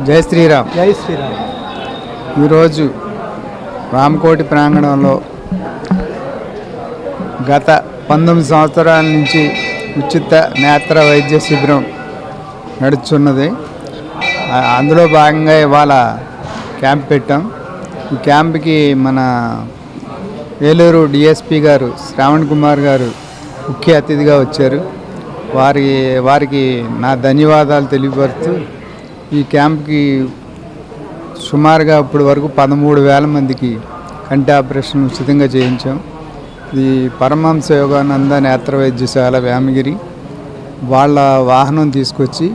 జై శ్రీరామ్. జై శ్రీరామ్. ఈరోజు రామకోటి ప్రాంగణంలో గత 19 సంవత్సరాల నుంచి ఉచిత నేత్ర వైద్య శిబిరం నడుచున్నది. అందులో భాగంగా ఇవాళ క్యాంప్ పెట్టాం. ఈ క్యాంప్కి మన ఏలూరు డిఎస్పి గారు శ్రావణ్ కుమార్ గారు ముఖ్య అతిథిగా వచ్చారు. వారికి నా ధన్యవాదాలు తెలియపరుస్తూ ఈ క్యాంప్కి సుమారుగా ఇప్పటి వరకు 13,000 మందికి కంటి ఆపరేషన్ ఉచితంగా చేయించాం. ఇది పరమహంస యోగానంద నేత్ర వైద్యశాల వేమగిరి వాళ్ళ వాహనం తీసుకొచ్చి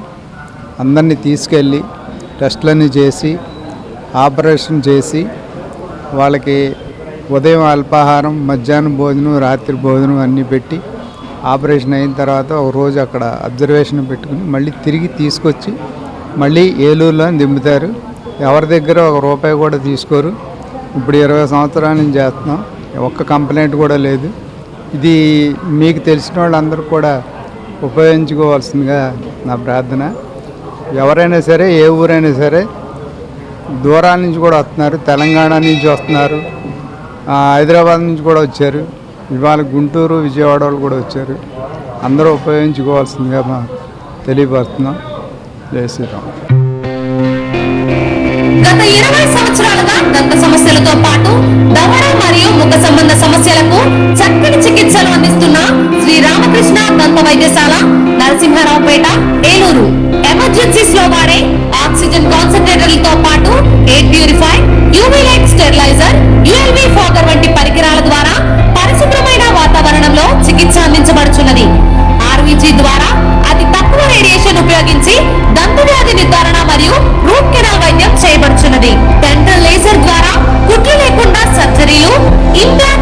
అందరినీ తీసుకెళ్ళి టెస్టులన్నీ చేసి ఆపరేషన్ చేసి వాళ్ళకి ఉదయం అల్పాహారం, మధ్యాహ్నం భోజనం, రాత్రి భోజనం అన్నీ పెట్టి ఆపరేషన్ అయిన తర్వాత ఒక రోజు అక్కడ అబ్జర్వేషన్ పెట్టుకుని మళ్ళీ తిరిగి తీసుకొచ్చి మళ్ళీ ఏలూరులో దింపుతారు. ఎవరి దగ్గర ఒక రూపాయి కూడా తీసుకోరు. ఇప్పుడు 20 సంవత్సరాల నుంచి చేస్తున్నాం. ఒక్క కంప్లైంట్ కూడా లేదు. ఇది మీకు తెలిసిన వాళ్ళందరూ కూడా ఉపయోగించుకోవాల్సిందిగా నా ప్రార్థన. ఎవరైనా సరే, ఏ ఊరైనా సరే, దూరాల నుంచి కూడా వస్తున్నారు. తెలంగాణ నుంచి వస్తున్నారు, హైదరాబాద్ నుంచి కూడా వచ్చారు. ఇవాళ గుంటూరు, విజయవాడ వాళ్ళు కూడా వచ్చారు. అందరూ ఉపయోగించుకోవాల్సిందిగా మా తెలియపరుస్తున్నాం. జై శ్రీరామ్. గత 20 సంవత్సరాలుగా దంత సమస్యలతో పాటు దవడ మరియు ముఖ సంబంధ సమస్యలకు చక్కని చికిత్సలు అందిస్తున్న శ్రీ రామకృష్ణ దంత వైద్యశాల, నరసింహారావుపేట, ఏలూరు. ఎమర్జెన్సీస్ లో వాడే ఆక్సిజన్ కాన్సంట్రేటర్లతో పాటు air purify, UV light steriliser, ULV fogger వంటి పరికరాల ద్వారా పరిశుభ్రమైన వాతావరణంలో చికిత్స అందించబడుచున్నది. ఆర్వీజీ ద్వారా అతి తక్కువ రేడియేషన్ ఉపయోగించి దంత వ్యాధి నిర్ధారణ మరియు రూట్ కెనాల్ వైద్యం చేయబడుచున్నది. డెంటల్ లేజర్ ద్వారా కుట్లు లేకుండా సర్జరీలు, ఇంప్లాంట్